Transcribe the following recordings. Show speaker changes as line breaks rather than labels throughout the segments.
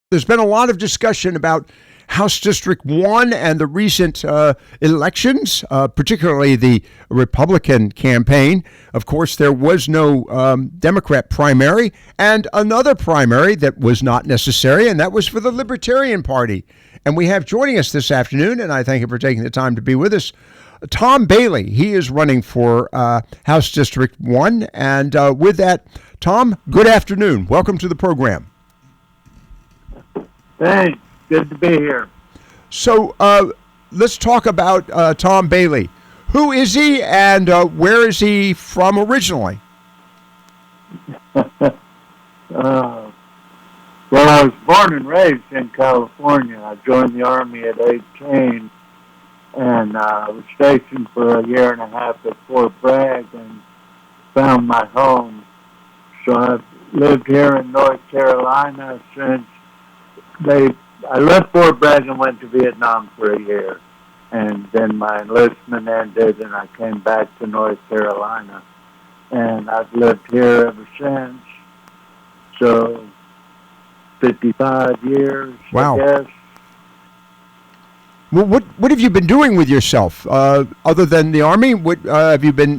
There's been a lot of discussion about House District 1 and the recent elections, particularly the Republican campaign. Of course, there was no Democrat primary and another primary that was not necessary, and that was for the Libertarian Party. And we have joining us this afternoon, and I thank him for taking the time to be with us, Tom Bailey. He is running for House District 1. And with that, Tom, good afternoon. Welcome to the program.
Thanks. Good to be here.
So let's talk about Tom Bailey. Who is he, and where is he from originally?
Well, I was born and raised in California. I joined the Army at 18, and I was stationed for a year and a half at Fort Bragg and found my home. So I've lived here in North Carolina since I left Fort Bragg and went to Vietnam for a year, and then my enlistment ended, and I came back to North Carolina, and I've lived here ever since. So, 55 years,
wow.
I guess.
Well, what have you been doing with yourself other than the Army? What have you been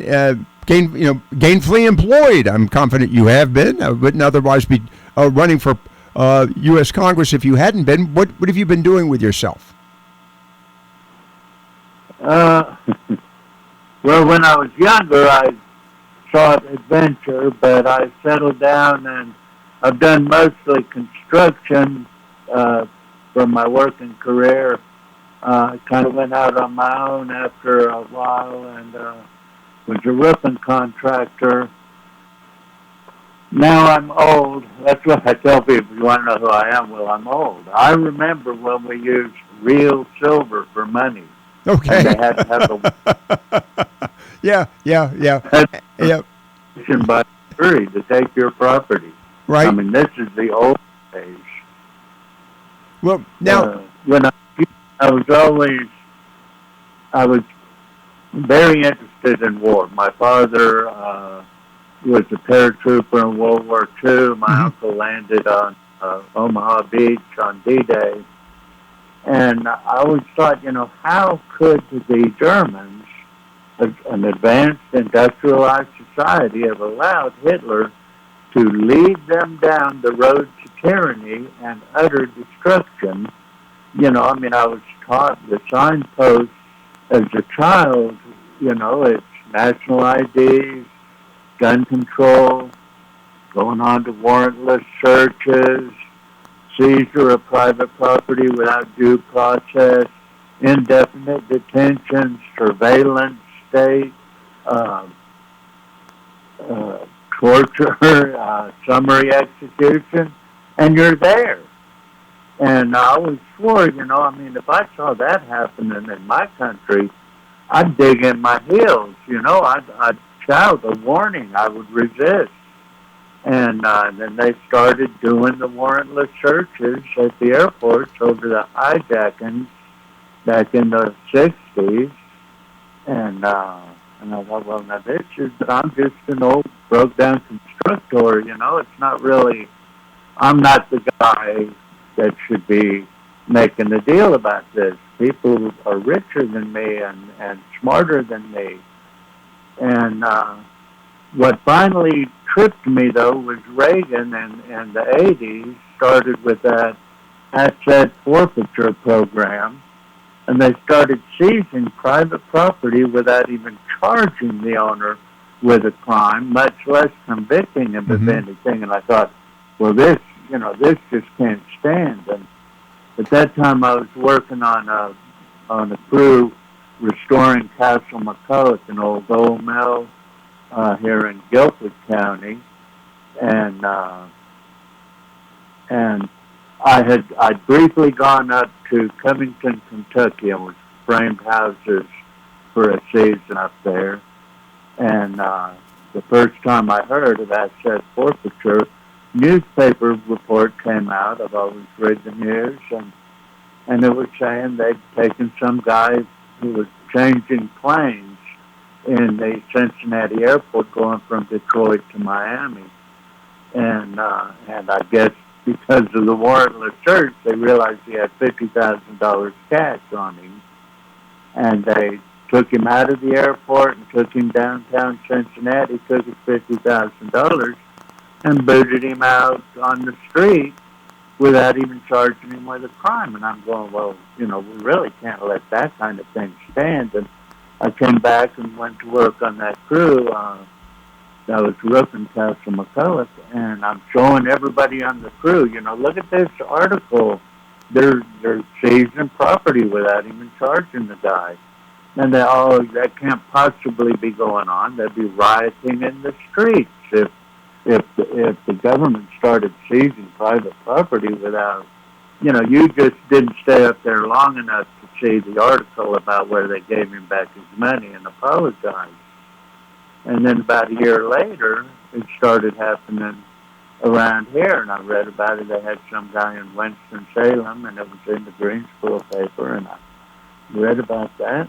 gainfully employed? I'm confident you have been. Wouldn't otherwise be running for U.S. Congress if you hadn't been. What have you been doing with yourself?
Well, when I was younger, I sought adventure, but I settled down, and I've done mostly construction for my working career. I kind of went out on my own after a while and was a roofing contractor. Now I'm old. That's what I tell people. You want to know who I am? Well, I'm old. I remember when we used real silver for money.
Okay.
And they had to have
yeah.
by jury to take your property.
Right.
I mean, this is the old days.
Well, now
when I was very interested in war. My father was a paratrooper in World War II. My uncle landed on Omaha Beach on D-Day. And I always thought, how could the Germans, an advanced industrialized society, have allowed Hitler to lead them down the road to tyranny and utter destruction? I was taught the signposts as a child, it's national IDs, gun control, going on to warrantless searches, seizure of private property without due process, indefinite detention, surveillance state, torture, summary execution, and you're there. And I always swore, if I saw that happening in my country, I'd dig in my heels, I'd shout a warning. I would resist. And then they started doing the warrantless searches at the airports over the hijackings back in the 60s. And I thought, well, now I'm just an old broke-down constructor, it's not really, I'm not the guy that should be making a deal about this. People are richer than me and smarter than me. And what finally tripped me, though, was Reagan and the 80s started with that asset forfeiture program, and they started seizing private property without even charging the owner with a crime, much less convicting him of anything. And I thought, well, this just can't stand. And at that time, I was working on a crew restoring Castle McCulloch, an old gold mill here in Guilford County, and I'd briefly gone up to Covington, Kentucky, and was framed houses for a season up there. And the first time I heard of asset forfeiture, newspaper report came out. I've always read the news, and it was saying they'd taken some guy who was changing planes in the Cincinnati airport going from Detroit to Miami. And I guess, because of the warrantless search, they realized he had $50,000 cash on him, and they took him out of the airport and took him downtown Cincinnati, took his $50,000, and booted him out on the street without even charging him with a crime. And I'm going, well, we really can't let that kind of thing stand. And I came back and went to work on that crew. That was roofing Castle McCulloch, and I'm showing everybody on the crew, look at this article. They're seizing property without even charging the guy. And that can't possibly be going on. They'd be rioting in the streets if the government started seizing private property without, you just didn't stay up there long enough to see the article about where they gave him back his money and apologized. And then about a year later, it started happening around here, and I read about it. They had some guy in Winston-Salem, and it was in the Greensboro paper, and I read about that,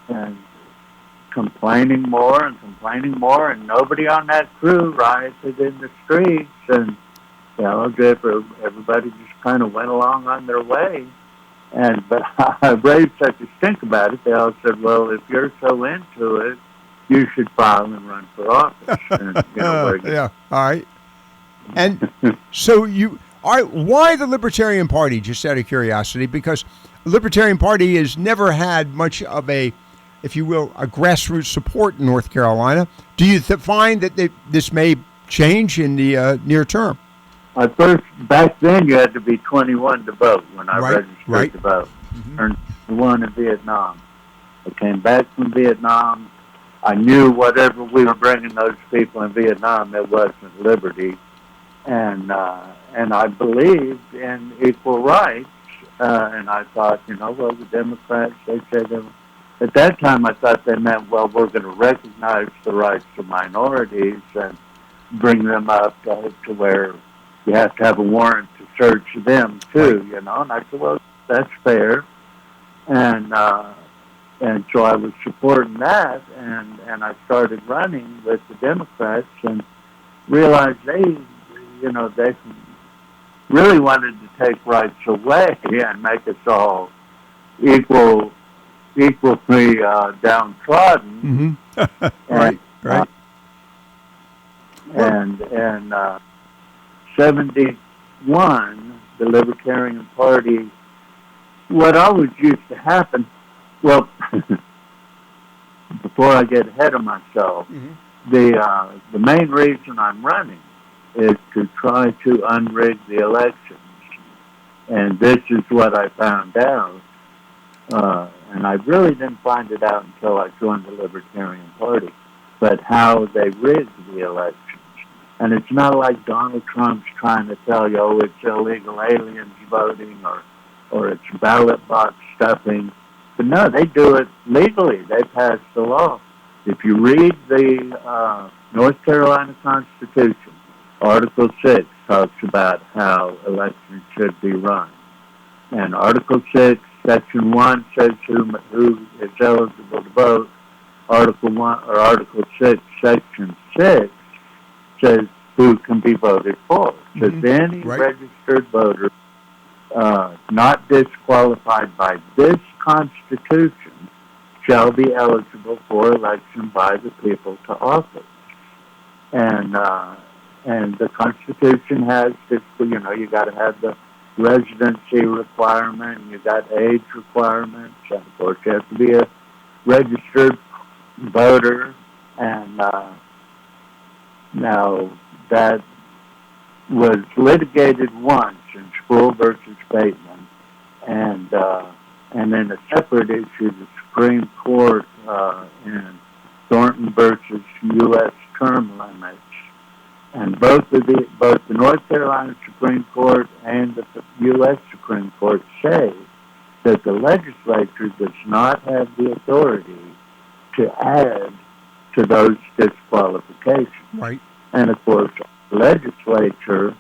and complaining more, and nobody on that crew rioted in the streets, and everybody just kind of went along on their way. But I raised such a stink about it. They all said, "Well, if you're so into it, you should file and run for office." And,
yeah, all right. And so why the Libertarian Party, just out of curiosity? Because the Libertarian Party has never had much of a, if you will, a grassroots support in North Carolina. Do you find that this may change in the near term?
Back then you had to be 21 to vote when I registered to vote.
Mm-hmm.
Turned 21 in Vietnam. I came back from Vietnam. I knew whatever we were bringing those people in Vietnam, it wasn't liberty. And I believed in equal rights. And I thought, the Democrats, they said, at that time I thought they meant, well, we're going to recognize the rights of minorities and bring them up to where you have to have a warrant to search them too, And I said, well, that's fair. And so I was supporting that, and I started running with the Democrats and realized they really wanted to take rights away and make us all equally downtrodden.
Mm-hmm. Right.
And 71, the Libertarian Party, what always used to happen, well, before I get ahead of myself, the main reason I'm running is to try to unrig the elections. And this is what I found out. And I really didn't find it out until I joined the Libertarian Party, but how they rigged the elections. And it's not like Donald Trump's trying to tell you, it's illegal aliens voting or it's ballot box stuffing. But no, they do it legally. They passed the law. If you read the North Carolina Constitution, Article 6 talks about how elections should be run. And Article 6, Section 1 says who is eligible to vote. Article 6, Section 6 says who can be voted for. Says any registered voter not disqualified by this Constitution shall be eligible for election by the people to office. And the Constitution has this, you got to have the residency requirement, you got age requirements, and of course you have to be a registered voter. And now that was litigated once in Sproul versus Bateman, and then a separate issue, the Supreme Court in Thornton versus U.S. term limits. And both the North Carolina Supreme Court and the U.S. Supreme Court say that the legislature does not have the authority to add to those disqualifications.
Right.
And of course, the legislature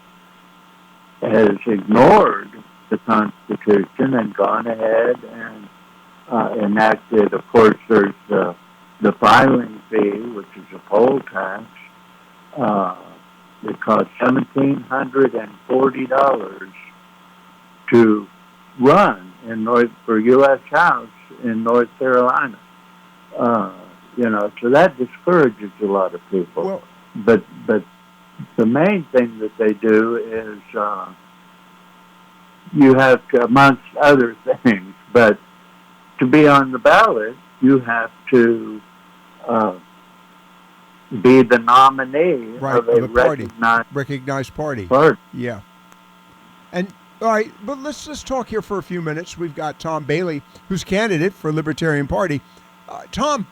has ignored the Constitution and gone ahead and enacted. Of course, there's the filing fee, which is a poll tax. It cost $1,740 to run for U.S. House in North Carolina. So that discourages a lot of people.
Well,
But the main thing that they do is you have to, amongst other things, but to be on the ballot, you have to be the nominee of a
recognized party. Yeah. And all right, but let's just talk here for a few minutes. We've got Tom Bailey, who's candidate for Libertarian Party. Tom,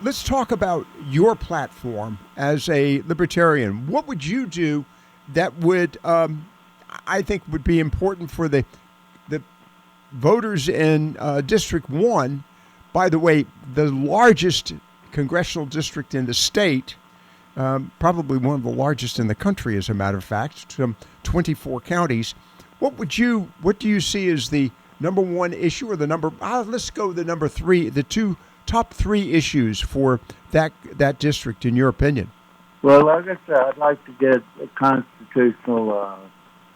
let's talk about your platform as a libertarian. What would you do that would, I think, would be important for the voters in District 1? By the way, the largest congressional district in the state, probably one of the largest in the country, as a matter of fact, some 24 counties. What do you see as the number one issue, or the let's go the number three, the top three issues for that district, in your opinion?
Well, like I said, I'd like to get a constitutional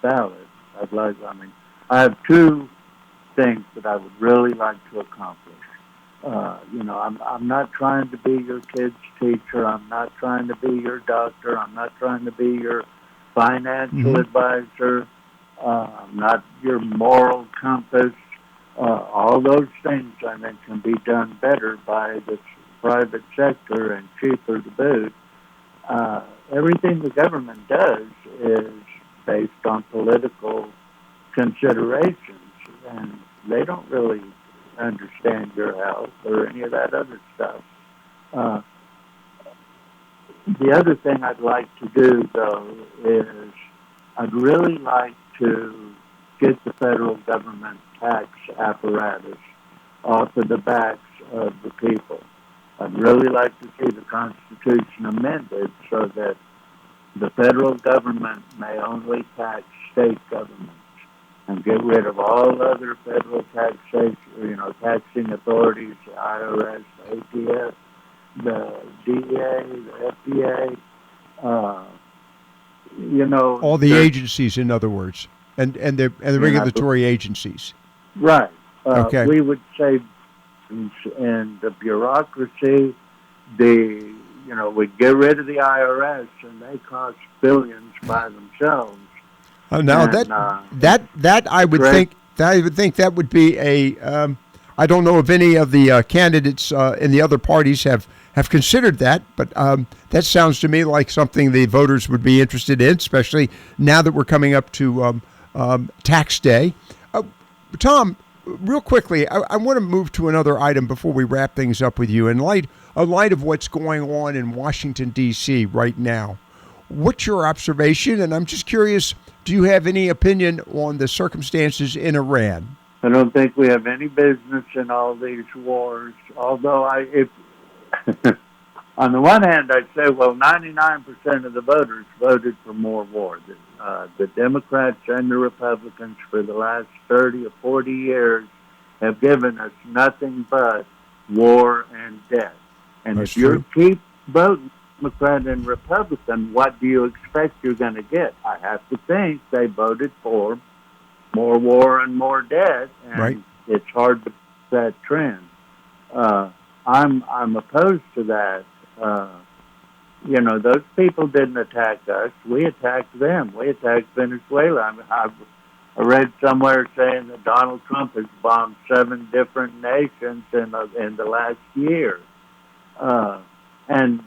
ballot. I have two things that I would really like to accomplish. I'm not trying to be your kid's teacher. I'm not trying to be your doctor. I'm not trying to be your financial advisor. I'm not your moral compass. All those things, I think, can be done better by the private sector and cheaper to boot. Everything the government does is based on political considerations, and they don't really understand your health or any of that other stuff. The other thing I'd like to do, though, is I'd really like to get the federal government tax apparatus off of the backs of the people. I'd really like to see the Constitution amended so that the federal government may only tax state governments, and get rid of all other federal taxation, taxing authorities, the IRS, the ATF, the DEA, the FDA,
all the agencies, in other words, and the regulatory agencies.
Right.
Okay.
We would say in the bureaucracy, we'd get rid of the IRS, and they cost billions by themselves.
Now that I would think that would be a. I don't know if any of the candidates in the other parties have considered that, but that sounds to me like something the voters would be interested in, especially now that we're coming up to tax day. Tom, real quickly, I want to move to another item before we wrap things up with you. In light of what's going on in Washington, D.C. right now, what's your observation? And I'm just curious, do you have any opinion on the circumstances in Iran?
I don't think we have any business in all these wars, although on the one hand, I'd say, 99% of the voters voted for more war. The Democrats and the Republicans for the last 30 or 40 years have given us nothing but war and death. And
That's
if you
true.
keep voting Democrat and Republican, what do you expect you're going to get? I have to think they voted for more war and more death, and
Right.
It's hard to that trend. I'm opposed to that. Those people didn't attack us. We attacked them. We attacked Venezuela. I read somewhere saying that Donald Trump has bombed 7 different nations in the last year. And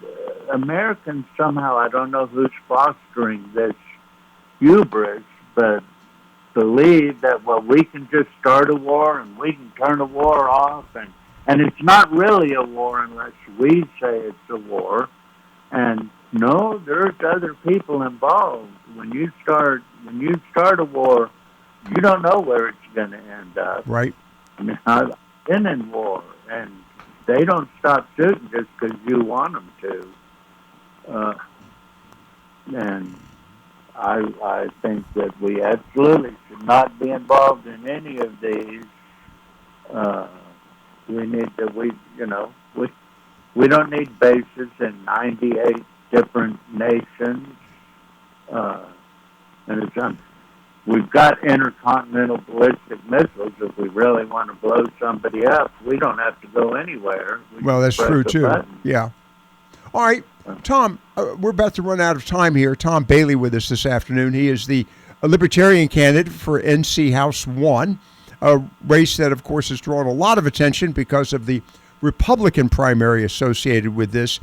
Americans somehow, I don't know who's fostering this hubris, but believe that, we can just start a war and we can turn a war off, and it's not really a war unless we say it's a war. And no, there's other people involved. When you start a war, you don't know where it's going to end up.
Right.
I mean, I've been in war, and they don't stop shooting just because you want them to. And I think that we absolutely should not be involved in any of these. We don't need bases in 98 different nations. And we've got intercontinental ballistic missiles. If we really want to blow somebody up, we don't have to go anywhere.
Well, that's true, too. Yeah. All right, Tom, we're about to run out of time here. Tom Bailey with us this afternoon. He is the Libertarian candidate for NC House 1, a race that, of course, has drawn a lot of attention because of the Republican primary associated with this.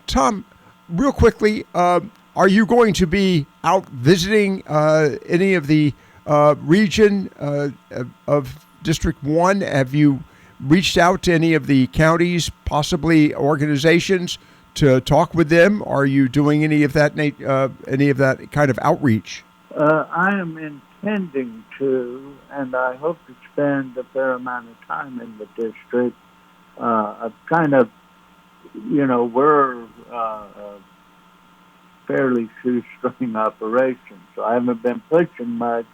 Tom, real quickly, are you going to be out visiting any of the region of District 1? Have you reached out to any of the counties, possibly organizations, to talk with them? Are you doing any of that kind of outreach?
I am intending to, and I hope to spend a fair amount of time in the district. I've kind of, we're a fairly shoestring operation, so I haven't been pushing much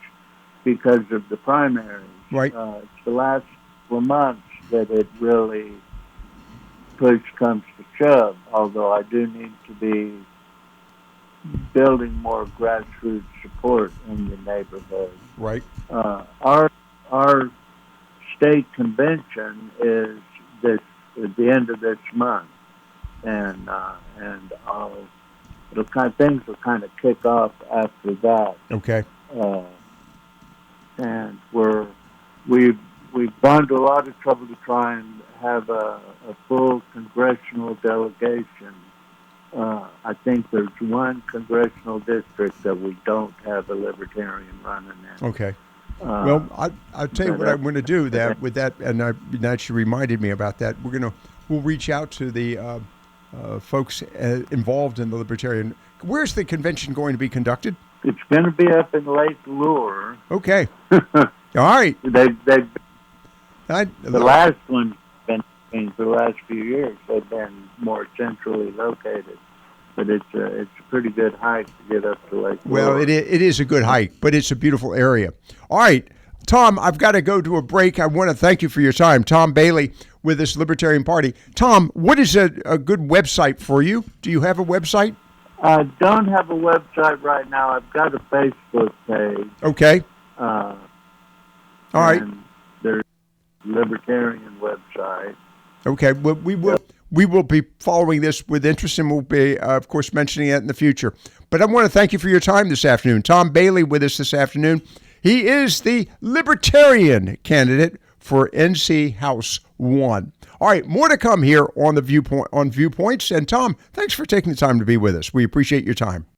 because of the primaries.
Right.
It's the last couple of months that it really push comes to shove, although I do need to be building more grassroots support in the neighborhood.
Right.
Our state convention is at the end of this month, and things will kind of kick off after that.
Okay.
And we've gone to a lot of trouble to try and have a full congressional delegation. I think there's one congressional district that we don't have a Libertarian running in.
Okay. Well, I'll tell you what I'm going to do with that, and that you reminded me about that. We'll reach out to the folks involved in the Libertarian. Where's the convention going to be conducted?
It's going to be up in Lake Lure.
Okay. All right.
The last one's been for the last few years. They've been more centrally located, but it's a pretty good hike to get up to Lake Lure.
Well, it is a good hike, but it's a beautiful area. All right, Tom, I've got to go to a break. I want to thank you for your time. Tom Bailey with this Libertarian Party. Tom, what is a good website for you? Do you have a website?
I don't have a website right now. I've got a Facebook page.
Okay. All right.
There's a Libertarian website.
Okay. Well, we will be following this with interest, and we'll be, of course, mentioning it in the future. But I want to thank you for your time this afternoon. Tom Bailey with us this afternoon. He is the Libertarian candidate for NC House 1. All right, more to come here on Viewpoints. And Tom, thanks for taking the time to be with us. We appreciate your time.